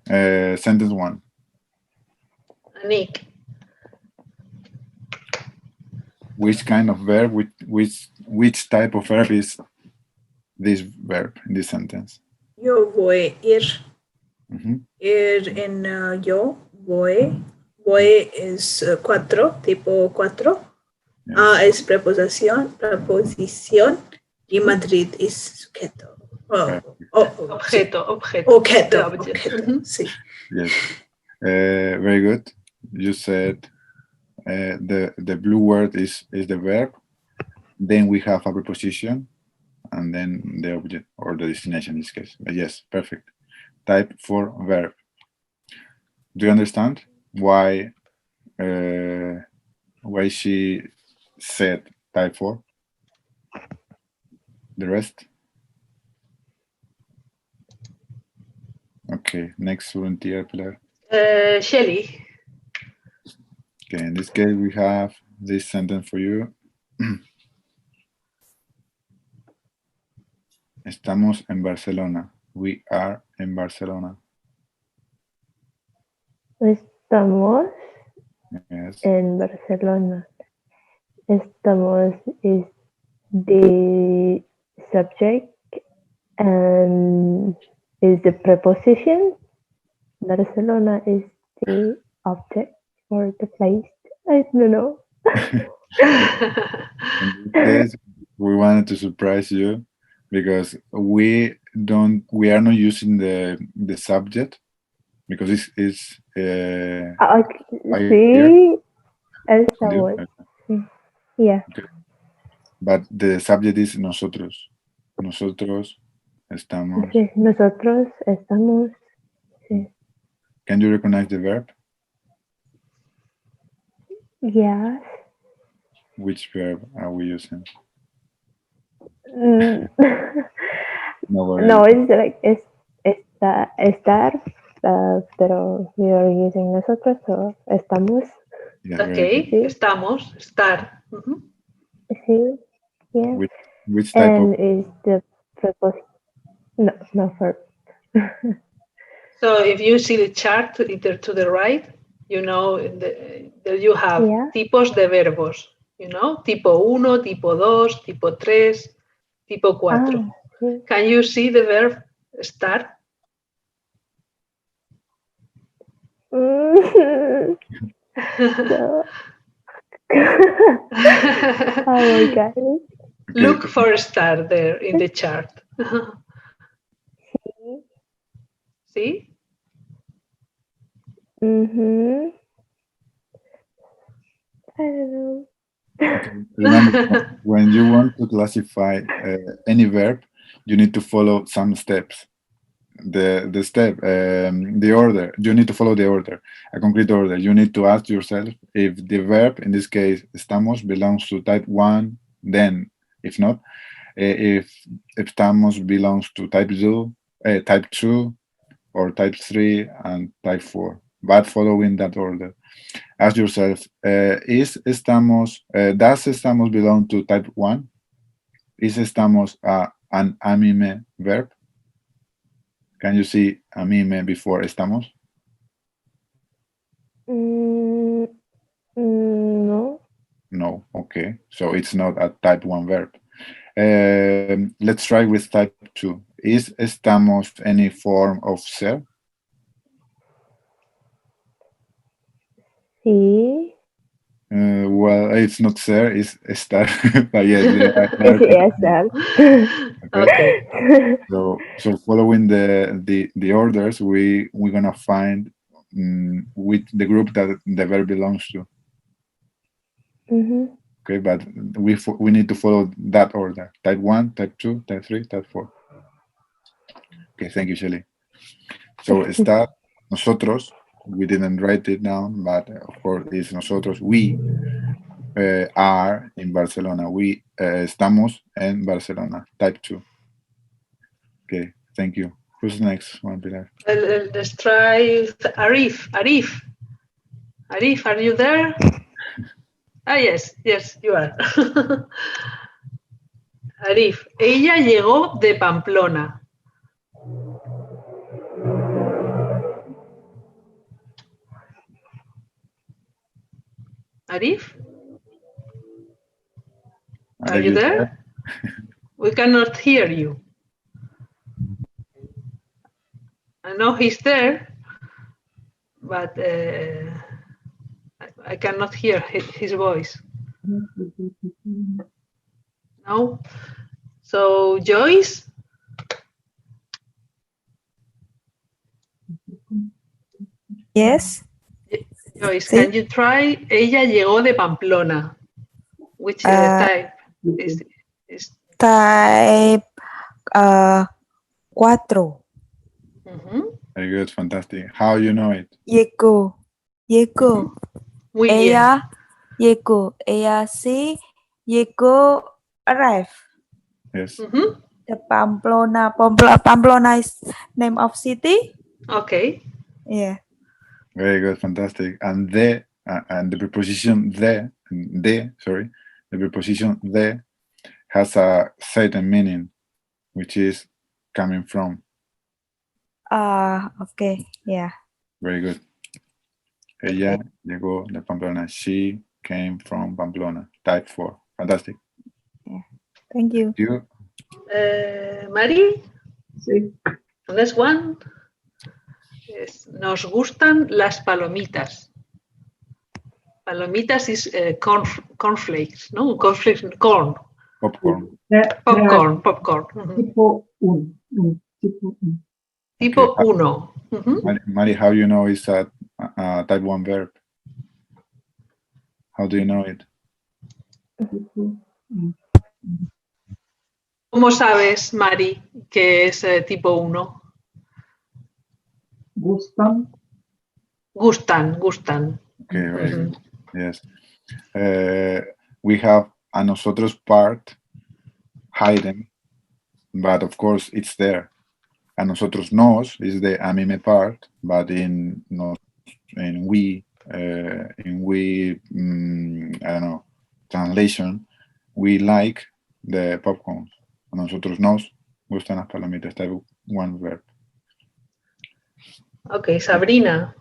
Speaker 1: sentence 1.
Speaker 3: Nick.
Speaker 1: Which kind of verb, which type of verb is this verb in this sentence?
Speaker 2: Yo voy ir.
Speaker 1: Mhm.
Speaker 2: Ir en yo voy. Voy es 4, tipo 4. Es preposición y Madrid es sujeto.
Speaker 3: Objeto.
Speaker 2: Objeto, sí.
Speaker 1: Yes. Very good. You said the blue word is the verb. Then we have a preposition, and then the object or the destination in this case. But yes, perfect. Type 4 verb. Do you understand why she said type 4? The rest? Okay, next volunteer, Pilar.
Speaker 3: Shelly.
Speaker 1: Okay, in this case, we have this sentence for you. Estamos en Barcelona. We are in Barcelona.
Speaker 5: Estamos
Speaker 1: Yes.
Speaker 5: en Barcelona. Estamos is the subject and is the preposition. Barcelona is the object or the place. I don't know.
Speaker 1: In this case, we wanted to surprise you because we are not using the subject because it's
Speaker 5: Sí, estamos. Yeah.
Speaker 1: Okay. But the subject is nosotros. Nosotros estamos.
Speaker 5: Sí, nosotros estamos. Sí.
Speaker 1: Can you recognize the verb?
Speaker 5: Yes.
Speaker 1: Which verb are we using?
Speaker 5: No,
Speaker 1: No,
Speaker 5: it's like estar, pero we are using nosotros, so estamos.
Speaker 1: Yeah,
Speaker 3: Okay,
Speaker 5: Sí.
Speaker 3: estamos, estar.
Speaker 5: Sí, yeah.
Speaker 1: Which type
Speaker 5: And
Speaker 1: of
Speaker 5: is the preposition? No verb.
Speaker 3: So if you see the chart either to the right, you know there you have tipos de verbos, you know, tipo 1, tipo 2, tipo 3, tipo 4.
Speaker 5: Sí.
Speaker 3: Can you see the verb estar?
Speaker 5: No. Oh my God.
Speaker 3: Look for star there in the chart. See?
Speaker 5: I don't know.
Speaker 1: Remember, when you want to classify any verb, you need to follow some steps. The step, the order. You need to follow the order, a concrete order. You need to ask yourself if the verb, in this case, estamos, belongs to type 1. Then, if not, if estamos belongs to type 2, or type 3 and type 4. But following that order. Ask yourself, does estamos belong to type 1? Is estamos an anime verb? Can you see anime before estamos?
Speaker 5: No.
Speaker 1: No, okay. So it's not a type 1 verb. Let's try with type 2. Is estamos any form of ser?
Speaker 5: Sí.
Speaker 1: Well, it's not ser, it's estar. But yes,
Speaker 3: Okay.
Speaker 1: So following the orders, we're gonna find with the group that the verb belongs to. Okay, but we need to follow that order: type 1, type 2, type 3, type 4. Okay, thank you, Shelly. So estar, nosotros, we didn't write it down, but of course it's nosotros. We are in Barcelona. We estamos en Barcelona. Type 2. Okay, thank you. Who's next one, Pilar?
Speaker 3: Let's try Arif. Arif, are you there? Yes, you are. Arif, ella llegó de Pamplona. Arif? Are you there? We cannot hear you. I know he's there, but I cannot hear his voice. No? So, Joyce?
Speaker 6: Yes.
Speaker 3: Joyce,
Speaker 6: Sí.
Speaker 3: can you try? Ella llegó de Pamplona. Which type is
Speaker 6: Type 4.
Speaker 1: Very good, fantastic. How you know it?
Speaker 6: Llegó.
Speaker 3: Muy
Speaker 6: Ella llegó. Ella sí llegó. Arrive.
Speaker 1: Yes.
Speaker 6: The Pamplona. Pamplona is name of city.
Speaker 3: Okay.
Speaker 6: Yeah.
Speaker 1: Very good, fantastic. And the preposition the preposition the has a certain meaning, which is coming from.
Speaker 6: Okay. Yeah.
Speaker 1: Very good. Ella llegó de Pamplona. She came from Pamplona. Type 4. Fantastic.
Speaker 6: Yeah. Thank you.
Speaker 1: You?
Speaker 3: Mari?
Speaker 4: Sí.
Speaker 3: Next one. Yes. Nos gustan las palomitas. Palomitas is cornflakes, no? Cornflakes, corn.
Speaker 1: Popcorn.
Speaker 3: Popcorn.
Speaker 4: Tipo 1.
Speaker 3: Tipo 1.
Speaker 1: Mari, how you know it's a type 1 verb? How do you know it?
Speaker 3: ¿Cómo sabes, Mari, que es tipo 1?
Speaker 4: Gustan.
Speaker 3: Gustan.
Speaker 1: Okay, very good. Yes. We have a nosotros part hidden, but of course it's there. A nosotros nos is the a mí me part, but in we I don't know, translation, we like the popcorn. A nosotros nos gustan las palomitas. Type 1 verb.
Speaker 3: Ok, Sabrina.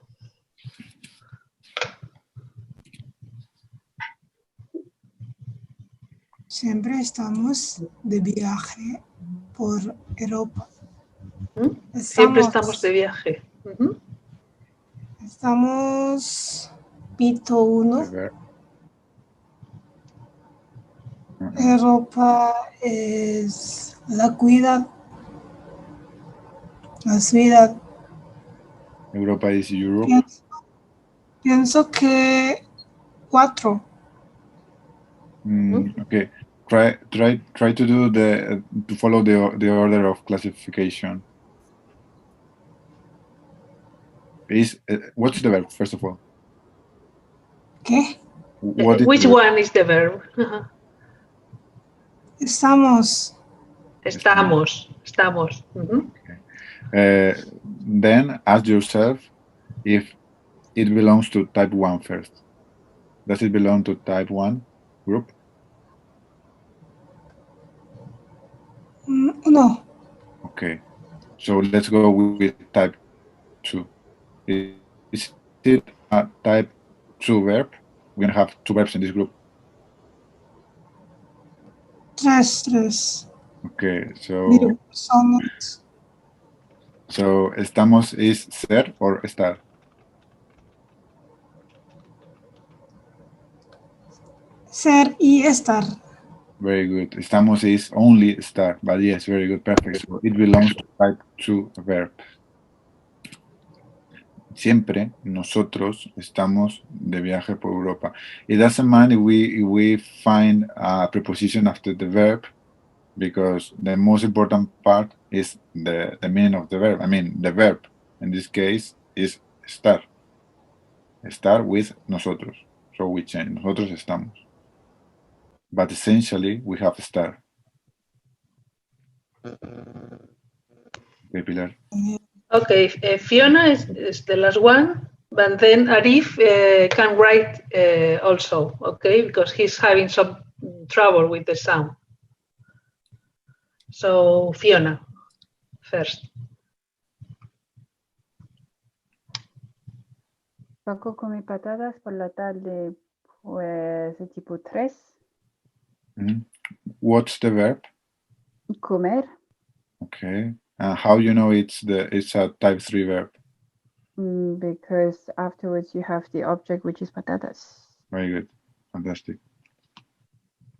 Speaker 7: Siempre estamos de viaje por Europa.
Speaker 3: Siempre estamos de viaje.
Speaker 7: Estamos pito 1. Europa es la ciudad.
Speaker 1: Europa is Europe.
Speaker 7: Pienso que 4.
Speaker 1: Okay. Try to do to follow the order of classification. What's the verb, first of all?
Speaker 7: ¿Qué?
Speaker 3: Which one is the verb?
Speaker 7: Estamos.
Speaker 1: Then ask yourself if it belongs to type 1 first. Does it belong to type 1 group?
Speaker 7: No.
Speaker 1: Okay, so let's go with type 2. Is it a type 2 verb? We're going to have 2 verbs in this group.
Speaker 7: 3.
Speaker 1: Okay, so estamos is ser or estar?
Speaker 7: Ser y estar.
Speaker 1: Very good. Estamos is only estar, but yes, very good, perfect. So it belongs to type 2 verb. Siempre nosotros estamos de viaje por Europa. It doesn't matter if we find a preposition after the verb, because the most important part is the meaning of the verb. I mean, the verb in this case is estar. Estar with nosotros. So we change. Nosotros estamos. But essentially, we have estar. Okay, Pilar.
Speaker 3: Okay, Fiona is the last one, but then Arif can write also, okay, because he's having some trouble with the sound. So Fiona, first.
Speaker 8: Paco come patatas por la tarde, pues de tipo 3.
Speaker 1: What's the verb?
Speaker 8: Comer,
Speaker 1: Okay. How you know it's a type 3 verb?
Speaker 8: because afterwards you have the object, which is patatas.
Speaker 1: Very good. Fantastic.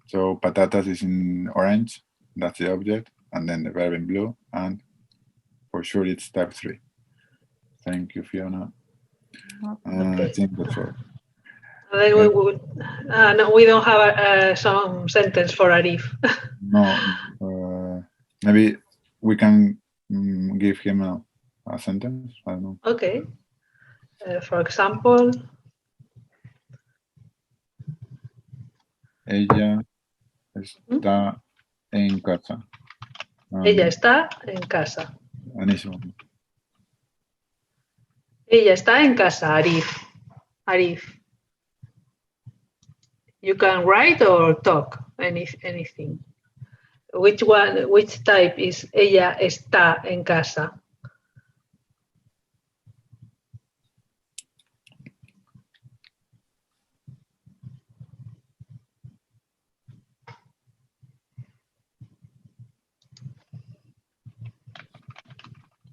Speaker 1: So patatas is in orange. That's the object. And then the verb in blue. And for sure it's type 3. Thank you, Fiona. I think that's all.
Speaker 3: Then no, we don't have some sentence for Arif.
Speaker 1: No. Maybe we can give him a sentence. I don't know.
Speaker 3: Okay. For example,
Speaker 1: Ella está en casa.
Speaker 3: ella está en casa.
Speaker 1: Buenísimo.
Speaker 3: Ella está en casa, Arif. Arif. You can write or talk, anything. Which type is ella está en casa?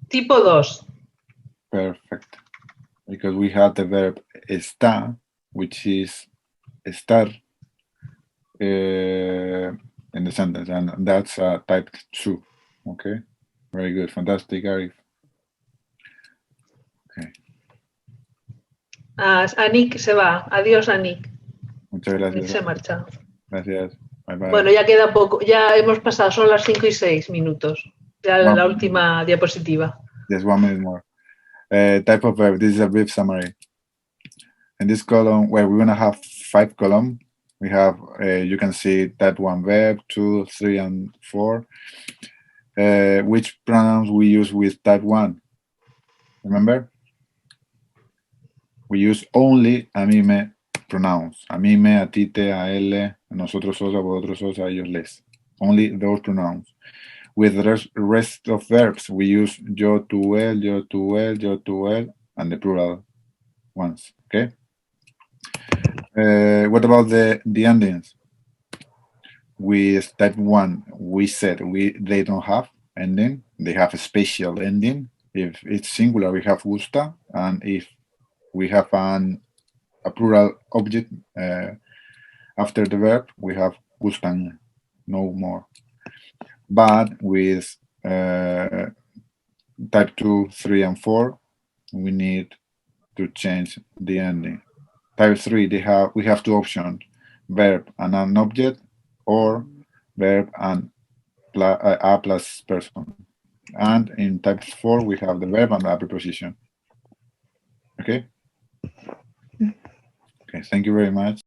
Speaker 3: Tipo 2.
Speaker 1: Perfect. Because we have the verb está, which is estar in the sentence, and that's type 2. Okay. Very good. Fantastic, Arif. Okay.
Speaker 3: Anik se va. Adiós, Anik.
Speaker 1: Muchas gracias.
Speaker 3: Anik se marcha.
Speaker 1: Gracias. Bye bye.
Speaker 3: Bueno, ya queda poco. Ya hemos pasado, son las 5 y 6 minutos. Ya la última diapositiva.
Speaker 1: Just 1 minute more. Type of verb. This is a brief summary. In this column, where we're gonna have 5 columns, we have you can see type 1 verb, 2, 3, and 4. Which pronouns we use with type 1? Remember? We use only a mí me pronouns. A mí me, a ti te, a él, a nosotros sos, a vosotros sos, a ellos les. Only those pronouns. With the rest of verbs, we use yo, tú, él, yo, tú, él, yo, tú, él, and the plural ones. Okay. What about the endings? With type 1, we said they don't have ending. They have a special ending. If it's singular, we have gusta, and if we have a plural object after the verb, we have gustan, no more. But with type 2, 3, and 4, we need to change the ending. Type 3, we have 2 options: verb and an object, or verb and a plus person. And in type 4, we have the verb and a preposition. Okay? Okay, thank you very much.